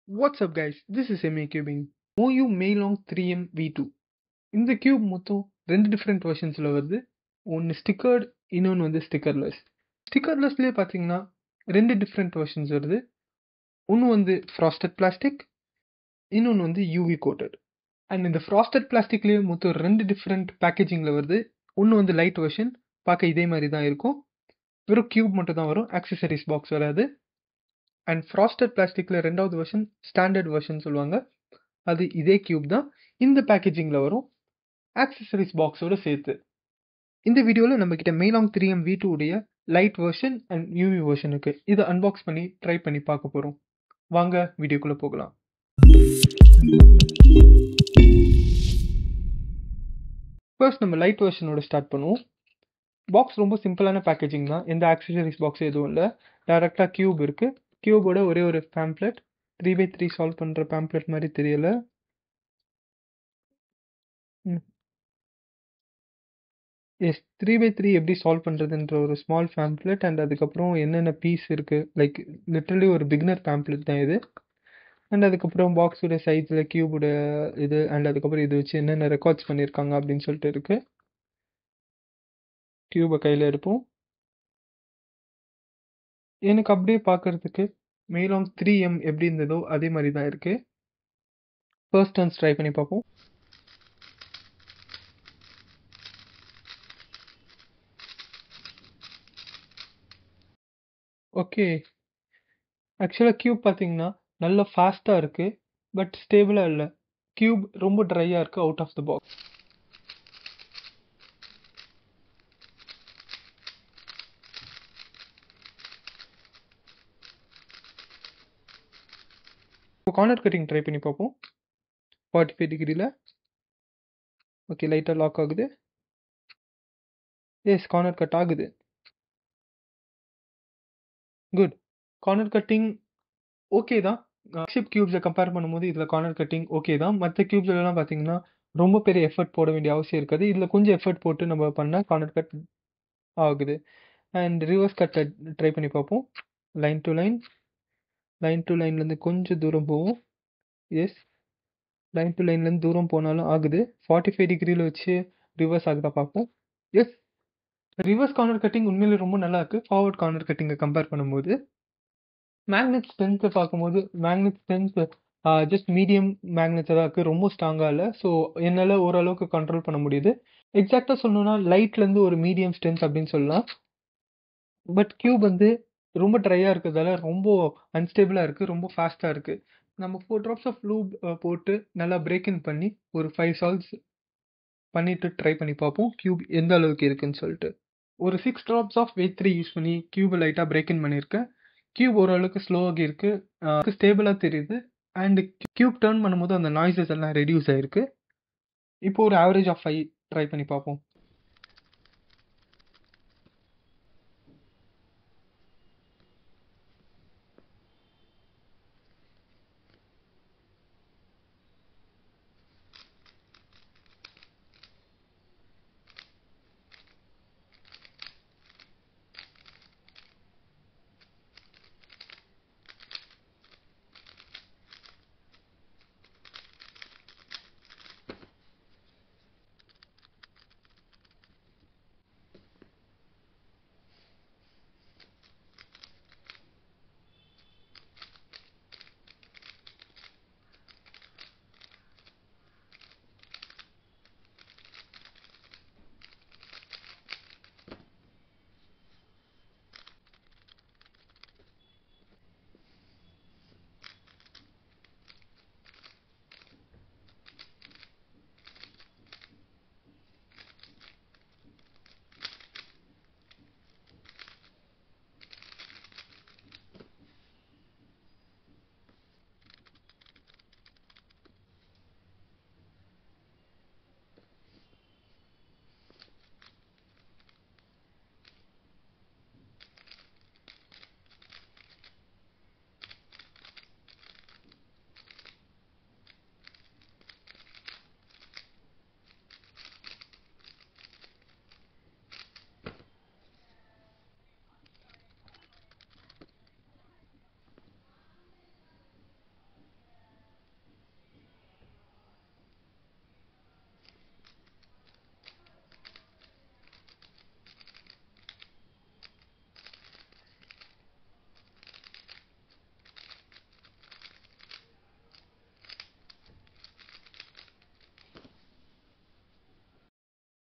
What's up guys, this is MA Cubing. MOU Mailong 3M V2. இந்த cube மொத்தம் ரெண்டு different வெர்ஷன்ஸில் வருது. ஒன்று ஸ்டிக்கர்டு, இன்னொன்று வந்து ஸ்டிக்கர்லெஸ். ஸ்டிக்கர்லெஸ்லேயே பார்த்தீங்கன்னா ரெண்டு டிஃப்ரெண்ட் வெர்ஷன்ஸ் வருது. ஒன்று வந்து ஃப்ராஸ்டட் பிளாஸ்டிக், இன்னொன்று வந்து யூவி கோட்டட். அண்ட் இந்த ஃப்ராஸ்டட் பிளாஸ்டிக்லேயே மொத்தம் ரெண்டு டிஃப்ரெண்ட் பேக்கேஜிங்கில் வருது. ஒன்று வந்து லைட் வெர்ஷன், பார்க்க இதே மாதிரி தான் இருக்கும், வெறும் கியூப் மட்டும் தான் வரும், ஆக்சசரிஸ் பாக்ஸ் வராது. அண்ட் ஃப்ராஸ்டட் பிளாஸ்டிக்கில் ரெண்டாவது வெர்ஷன் ஸ்டாண்டர்ட் வெர்ஷன் சொல்லுவாங்க, அது இதே கியூப் தான், இந்த பேக்கேஜிங்கில் வரும், ஆக்சசரிஸ் பாக்ஸோடு சேர்த்து. இந்த வீடியோவில் நம்மக்கிட்ட மெய்லாங் 3M V2 உடைய light version and UV version இருக்குது. இதை அன்பாக்ஸ் பண்ணி ட்ரை பண்ணி பார்க்க போகிறோம். வாங்க வீடியோக்குள்ளே போகலாம். ஃபர்ஸ்ட் நம்ம லைட் வெர்ஷனோட ஸ்டார்ட் பண்ணுவோம். பாக்ஸ் ரொம்ப சிம்பிளான பேக்கேஜிங் தான், எந்த ஆக்சசரிஸ் பாக்ஸ் எதுவும் இல்லை. டேரெக்டாக கியூப் இருக்குது. கியூபோட ஒரே ஒரு பேம்ப்ளெட், 3x3 சால்வ் பண்ணுற பேம்ப்ளெட் மாதிரி தெரியல. எஸ், 3x3 எப்படி சால்வ் பண்ணுறதுன்ற ஒரு ஸ்மால் பேம்ப்ளெட் அண்ட் அதுக்கப்புறம் என்னென்ன பீஸ் இருக்குது, லைக் லிட்ரலி ஒரு பிகினர் பேம்ப்ளெட் தான் இது. அண்ட் அதுக்கப்புறம் பாக்ஸோட சைஸில் கியூபோட இது அண்ட் அதுக்கப்புறம் இது வச்சு என்னென்ன ரெக்கார்ட்ஸ் பண்ணியிருக்காங்க அப்படின்னு சொல்லிட்டு இருக்குது. கியூபை கையில் எடுப்போம். எனக்கு அப்படியே பார்க்கறதுக்கு மெய்லாங் 3M எப்படி இருந்ததோ அதே மாதிரி தான் இருக்குது. ஃபர்ஸ்ட் டர்ன்ஸ் ட்ரை பண்ணி பார்ப்போம். ஓகே, ஆக்சுவலாக கியூப் பார்த்தீங்கன்னா நல்லா ஃபாஸ்ட்டாக இருக்குது, பட் ஸ்டேபிளாக இல்லை. கியூப் ரொம்ப ட்ரையாக இருக்குது அவுட் ஆஃப் த பாக்ஸ். இப்போ கார்னர் கட்டிங் ட்ரை பண்ணி பார்ப்போம். 45 டிகிரியில். ஓகே, லைட்டாக லாக் ஆகுது. எஸ், கார்னர் கட் ஆகுது. குட். கார்னர் கட்டிங் ஓகே தான். ஷிப் கியூப்ஸை கம்பேர் பண்ணும்போது இதில் கார்னர் கட்டிங் ஓகே தான். மற்ற கியூப்ஸ்லாம் பார்த்தீங்கன்னா ரொம்ப பெரிய எஃபர்ட் போட வேண்டிய அவசியம் இருக்காது. இதில் கொஞ்சம் எஃபர்ட் போட்டு நம்ம பண்ணால் கார்னர் கட் ஆகுது. அண்ட் ரிவர்ஸ் கட்டை ட்ரை பண்ணி பார்ப்போம். Line to line, line to லைன்லேருந்து கொஞ்சம் தூரம் போவோம். எஸ், லைன் டு லைன்லேருந்து தூரம் போனாலும் ஆகுது. 45 டிகிரியில் வச்சு ரிவர்ஸ் ஆகுதா பார்ப்போம். எஸ், ரிவர்ஸ் கார்னர் கட்டிங் உண்மையிலே ரொம்ப நல்லா இருக்குது ஃபார்வர்ட் கார்னர் கட்டிங்கை கம்பேர் பண்ணும்போது. மேக்னெட் ஸ்ட்ரென்த்தை பார்க்கும்போது மேக்னெட் ஸ்ட்ரென்த் ஜஸ்ட் மீடியம் மேக்னெட்ஸாக தான் இருக்குது, ரொம்ப ஸ்ட்ராங்காக இல்லை. ஸோ என்னால் ஓரளவுக்கு கண்ட்ரோல் பண்ண முடியுது. எக்ஸாக்டாக சொல்லணும்னா லைட்லேருந்து ஒரு மீடியம் ஸ்ட்ரென்த் அப்படின்னு சொல்லலாம். பட் கியூப் வந்து ரொம்ப ட்ரையாக இருக்கிறதால ரொம்ப அன்ஸ்டேபிளாக இருக்குது, ரொம்ப ஃபாஸ்ட்டாக இருக்குது. நம்ம 4 ட்ராப்ஸ் ஆஃப் லூப் போட்டு நல்லா பிரேக் இன் பண்ணி ஒரு 5 சால்வ்ஸ் பண்ணிவிட்டு ட்ரை பண்ணி பார்ப்போம் கியூப் எந்த அளவுக்கு இருக்குன்னு சொல்லிட்டு. ஒரு 6 ட்ராப்ஸ் ஆஃப் V3 யூஸ் பண்ணி கியூபை லைட்டாக பிரேக் இன் பண்ணியிருக்கேன். கியூப் ஓரளவுக்கு ஸ்லோவாகி இருக்குது, ஸ்டேபிளாக தெரியுது. அண்ட் கியூப் டர்ன் பண்ணும்போது அந்த நாய்ஸஸ் எல்லாம் ரெடியூஸ் ஆகிருக்கு. இப்போ ஒரு ஆவரேஜ் ஆஃப் 5 ட்ரை பண்ணி பார்ப்போம்.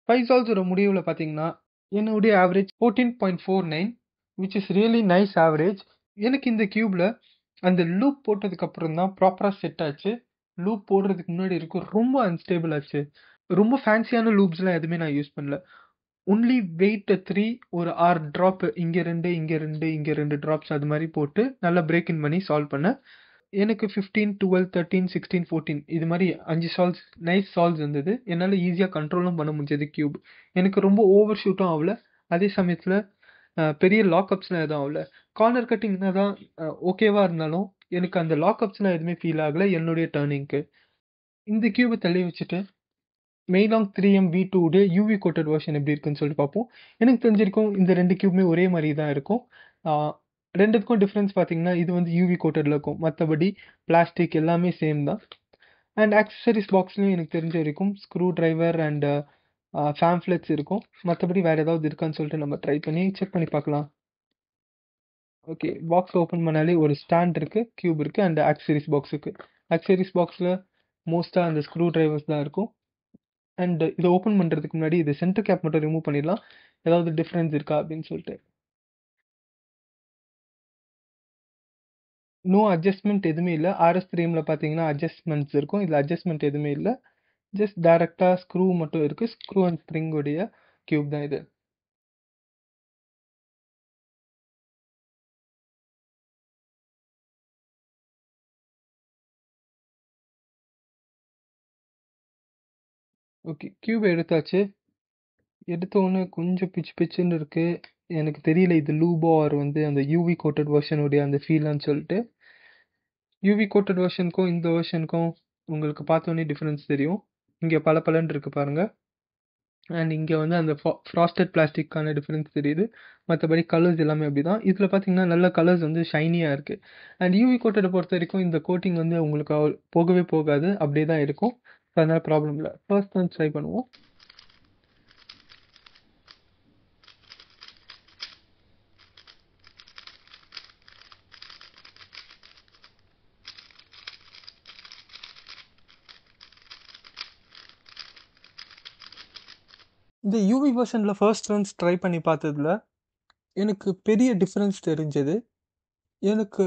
5 சால்ஸோட முடிவுல பார்த்தீங்கன்னா, என்னுடைய average 14.49 which is really nice average. எனக்கு இந்த கியூப்ல அந்த லூப் போட்டதுக்கு அப்புறம் தான் ப்ராப்பரா செட் ஆச்சு. லூப் போடுறதுக்கு முன்னாடி வரைக்கும் ரொம்ப அன்ஸ்டேபிள் ஆச்சு. ரொம்ப ஃபேன்சியான லூப்ஸ்லாம் எதுவுமே நான் யூஸ் பண்ணல. ஒன்லி வெயிட் 3 ஒரு 6 ட்ராப் இங்க 2, இங்க 2, இங்க 2 ட்ராப்ஸ் அது மாரி போட்டு நல்லா பிரேக் இன் பண்ணி சால்வ் பண்ணேன். எனக்கு 15, 12, 13, 16, 14 இது மாரி 5 சால்வ்ஸ் நைஸ் சால்வ்ஸ் இருந்தது. என்னால ஈஸியா கண்ட்ரோலும் பண்ண முடிஞ்சது கியூப். எனக்கு ரொம்ப ஓவர் ஷூட்டும் ஆவல. அதே சமயத்துல பெரிய லாக்அப்ஸ்லாம் எதுவும் ஆவல. கார்னர் கட்டிங் என்னதான் ஓகேவா இருந்தாலும், எனக்கு அந்த லாக்அப்ஸ்லாம் எதுவுமே ஃபீல் ஆகல என்னுடைய டர்னிங்க்கு. இந்த கியூப தள்ளி வச்சுட்டு மெய்லாங் 3M V2 உடைய யூவி கோட்டட் வெர்ஷன் எப்படி இருக்குன்னு சொல்லிட்டு பார்ப்போம். எனக்கு தெரிஞ்சிருக்கும் இந்த 2 கியூப்மே ஒரே மாரி தான் இருக்கும். ஆ 2த்துக்கும் டிஃபரன்ஸ் பார்த்தீங்கன்னா, இது வந்து யூவி கோட்டட்ல இருக்கும். மத்தபடி பிளாஸ்டிக் எல்லாமே சேம் தான். அண்ட் ஆக்சஸரீஸ் பாக்ஸ்லயும் எனக்கு தெரிஞ்ச வரைக்கும் ஸ்க்ரூ டிரைவர் அண்ட் பேம்ப்ளெட்ஸ் இருக்கும். மத்தபடி வேற ஏதாவது இருக்கான்னு சொல்லிட்டு நம்ம ட்ரை பண்ணி செக் பண்ணி பார்க்கலாம். ஓகே. பாக்ஸ் ஓப்பன் பண்ணாலே ஒரு ஸ்டாண்ட் இருக்கு, கியூப் இருக்கு அண்ட் ஆக்சஸரீஸ் பாக்ஸ் இருக்கு. ஆக்சஸரீஸ் பாக்ஸ்ல மோஸ்ட்டா அந்த ஸ்க்ரூ டிரைவர்ஸ் தான் இருக்கும். அண்ட் இத ஓப்பன் பண்றதுக்கு முன்னாடி இது சென்டர் கேப் மட்டும் ரிமூவ் பண்ணிடலாம். ஏதாவது டிஃபரன்ஸ் இருக்கா அப்படின்னு சொல்லிட்டு. நோ அட்ஜஸ்ட்மென்ட் எதுவுமே இல்ல. RS3Mல பார்த்தீங்கன்னா அட்ஜஸ்ட்மென்ட்ஸ் இருக்கும். இதுல அட்ஜஸ்ட்மென்ட் எதுவுமே இல்ல. ஜஸ்ட் டைரக்ட்டா ஸ்க்ரூ மட்டும் இருக்கு. ஸ்க்ரூ அண்ட் ஸ்ப்ரிங் உடைய கியூப் தான் இது. ஓகே. கியூப் எடுத்தாச்சு. எடுத்த உடனே கொஞ்சம் பிச்சு பிச்சுன்னு இருக்கு. எனக்கு தெரியல இது லூபோ ஆர் வந்து அந்த யூவி கோட்டட் வெர்ஷன் உடைய அந்த ஃபீலான்னு சொல்லிட்டு. யூவி கோட்டட் வெர்ஷனுக்கும் இந்த வெர்ஷனுக்கும் உங்களுக்கு பார்த்தோனே டிஃபரன்ஸ் தெரியும். இங்க பளபளன்னு இருக்கு பாருங்க. அண்ட் இங்க வந்து அந்த ஃப்ராஸ்டட் பிளாஸ்டிக்கான டிஃபரன்ஸ் தெரியுது. மத்தபடி கலர்ஸ் எல்லாமே அப்படிதான். இதுல பார்த்தீங்கன்னா நல்ல கலர்ஸ் வந்து ஷைனியா இருக்கு. அண்ட் யூவி கோட்டட பொறுத்தவரைக்கும் இந்த கோட்டிங் வந்து உங்களுக்கு போகவே போகாது. அப்படியே தான் இருக்கும். So அதனால ப்ராப்ளம் இல்ல. ஃபர்ஸ்ட் வந்து ட்ரை பண்ணுவோம். இந்த யூவி வெர்ஷன்ல ஃபர்ஸ்ட் ரன்ஸ் ட்ரை பண்ணி பார்த்ததுல எனக்கு பெரிய டிஃபரன்ஸ் தெரிஞ்சது. எனக்கு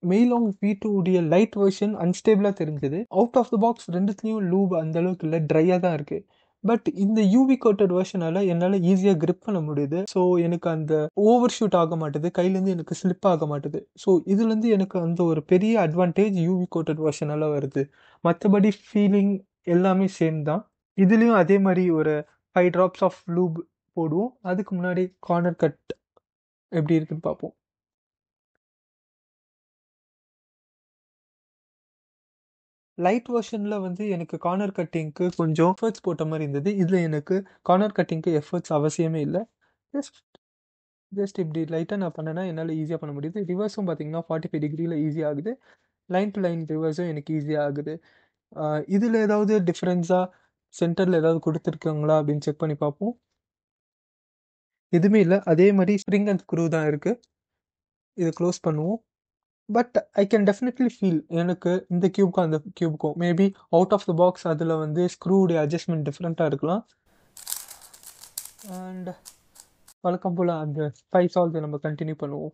மெய்லாங் V2 உடைய லைட் வெர்ஷன் அன்ஸ்டேபிளா தெரிஞ்சது. அவுட் ஆஃப் த பாக்ஸ் 2த்துலயும் லூப் அந்த அளவுக்கு இல்ல. ட்ரையா தான் இருக்கு. பட் இந்த யூவி கோட்டட் வெர்ஷனால என்னால ஈஸியா கிரிப் பண்ண முடியுது. ஸோ எனக்கு அந்த ஓவர் ஷூட் ஆக மாட்டுது. கையிலேருந்து எனக்கு ஸ்லிப் ஆக மாட்டுது. ஸோ இதுலேருந்து எனக்கு அந்த ஒரு பெரிய அட்வான்டேஜ் யூவி கோட்டட் வெர்ஷனால வருது. மற்றபடி ஃபீலிங் எல்லாமே சேம் தான். இதுலயும் அதே மாதிரி ஒரு 5 ட்ராப்ஸ் ஆஃப் லூப் போடுவோம். அதுக்கு முன்னாடி கார்னர் கட் எப்படி இருக்குன்னு பார்ப்போம். லைட் வெர்ஷன்ல வந்து எனக்கு கார்னர் கட்டிங்க்கு கொஞ்சம் எஃபர்ட்ஸ் போட்ட மாதிரி இருந்தது. இதுல எனக்கு கார்னர் கட்டிங்க்கு எஃபர்ட்ஸ் அவசியமே இல்ல. ஜஸ்ட் ஜஸ்ட் இப்படி லைட்டா நான் பண்ணேன்னா என்னால ஈஸியா பண்ண முடியுது. ரிவர்ஸும் பார்த்தீங்கன்னா 45 டிகிரில ஈஸியா ஆகுது. லைன் டு லைன் ரிவர்ஸும் எனக்கு ஈஸியா ஆகுது. இதுல ஏதாவது டிஃபரன்ஸா சென்டர்ல ஏதாவது குடுத்துருக்காங்களா அப்படின்னு செக் பண்ணி பார்ப்போம். எதுவுமே இல்ல. அதே மாதிரி ஸ்ப்ரிங் அண்ட் ஸ்க்ரூ தான் இருக்கு. இத க்ளோஸ் பண்ணுவோம். But I can definitely feel எனக்கு இந்த கியூப்க்கும் அந்த கியூப்க்கும் maybe out of the box அதில் வந்து ஸ்க்ரூடைய அட்ஜஸ்ட்மெண்ட் டிஃப்ரெண்ட்டாக இருக்கலாம். அண்ட் வழக்கம் போல் அந்த 5 சால்வ்ஸை நம்ம கண்டினியூ பண்ணுவோம்.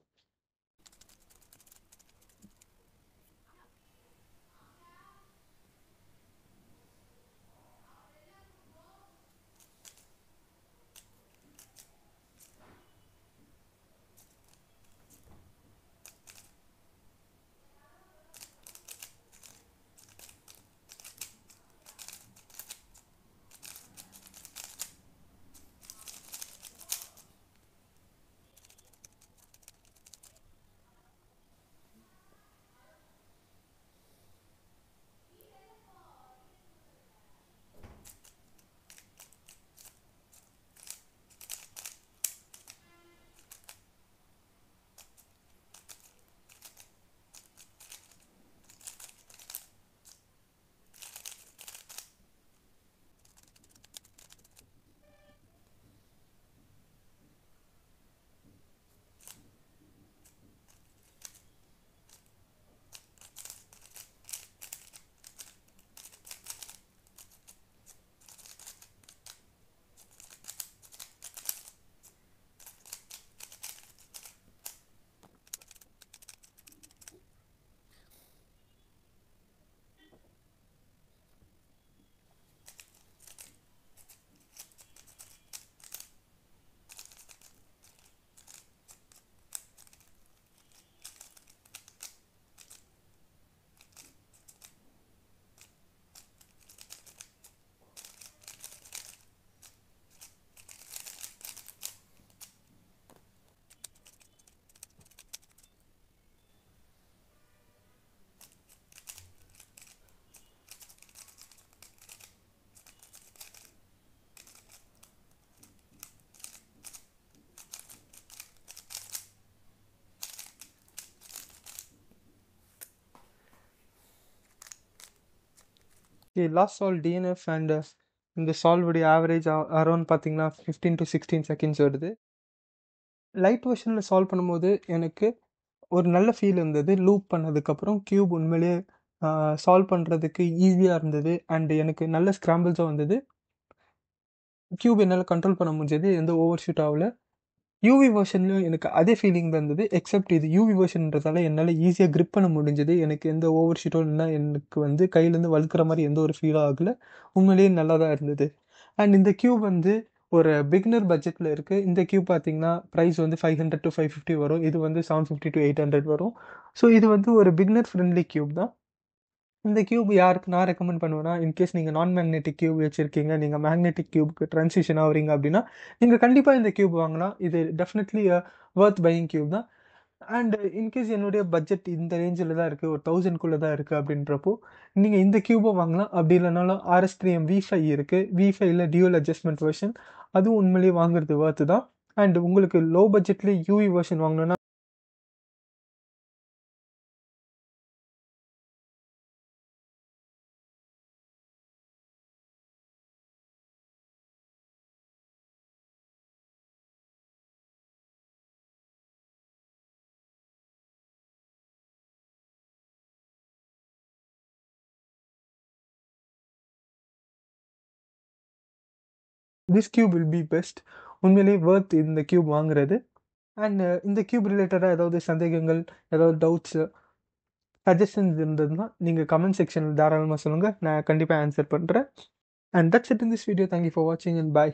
லாஸ்ட் சால்வ் டிஎன்எஃப் அண்ட் இந்த சால்வுடைய ஆவரேஜ் அரௌண்ட் பார்த்தீங்கன்னா 15 to 16 செகண்ட்ஸ் வருது. லைட் வெர்ஷனில் சால்வ் பண்ணும்போது எனக்கு ஒரு நல்ல ஃபீல் இருந்தது. லூப் பண்ணதுக்கப்புறம் கியூப் உண்மையிலேயே சால்வ் பண்ணுறதுக்கு ஈஸியாக இருந்தது அண்ட் எனக்கு நல்ல ஸ்க்ராம்பிள்ஸும் வந்தது. கியூப் என்னால் கண்ட்ரோல் பண்ண முடிஞ்சது, எந்த ஓவர் ஷூட் ஆகல. யூவி வெர்ஷன்லையும் எனக்கு அதே ஃபீலிங் தான் இருந்தது. எக்ஸப்ட் இது யூவி வெர்ஷன்றதால என்னால் ஈஸியாக grip பண்ண முடிஞ்சது. எனக்கு எந்த ஓவர் ஷூட்டோ இல்லைன்னா எனக்கு வந்து கையிலேருந்து வழுக்கிற மாதிரி எந்த ஒரு ஃபீலும் ஆகலை. உண்மையிலேயே நல்லா தான் இருந்தது. அண்ட் இந்த கியூப் வந்து ஒரு பிகினர் பட்ஜெட்டில் இருக்குது. இந்த கியூப் பார்த்தீங்கன்னா ப்ரைஸ் வந்து 500 to 550 வரும். இது வந்து 750 to 800 வரும். ஸோ இது வந்து ஒரு பிகினர் ஃப்ரெண்ட்லி கியூப் தான். இந்த கியூப் யாருக்கு நான் ரெக்கமெண்ட் பண்ணுவேன்னா, இன்கேஸ் நீங்கள் நான் மேக்னெட்டிக் கியூப் வச்சுருக்கீங்க, நீங்கள் மேக்னெட்டிக் கியூப்க்கு ட்ரான்சிஷன் ஆகுறீங்க அப்படின்னா நீங்கள் கண்டிப்பாக இந்த கியூப் வாங்கலாம். இது டெஃபினெட்லி வர்த் பையிங் கியூப் தான். அண்ட் இன்கேஸ் என்னுடைய பட்ஜெட் இந்த ரேஞ்சில் தான் இருக்குது, ஒரு 1000க்குள்ளே தான் இருக்குது அப்படின்றப்போ நீங்கள் இந்த கியூபை வாங்கலாம். அப்படி இல்லைனாலும் RS3M V5 இருக்குது. V5ல டியூவல் அட்ஜஸ்ட்மெண்ட் வெர்ஷன், அதுவும் உண்மையிலேயே வாங்குறது வர்த்து தான். அண்ட் உங்களுக்கு லோ பட்ஜெட்லேயே யூவி வெர்ஷன் வாங்கணுன்னா this cube will be best. உண்மையிலேயே வர்த் இந்த கியூப் வாங்குறது. அண்ட் இந்த கியூப் ரிலேட்டடாக ஏதாவது சந்தேகங்கள், ஏதாவது டவுட்ஸு, சஜஷன்ஸ் இருந்ததுன்னா நீங்கள் கமெண்ட் செக்ஷனில் தாராளமாக சொல்லுங்கள். நான் கண்டிப்பாக ஆன்சர் பண்ணுறேன். And that's it in this video. Thank you for வாட்சிங் அண்ட் பாய்.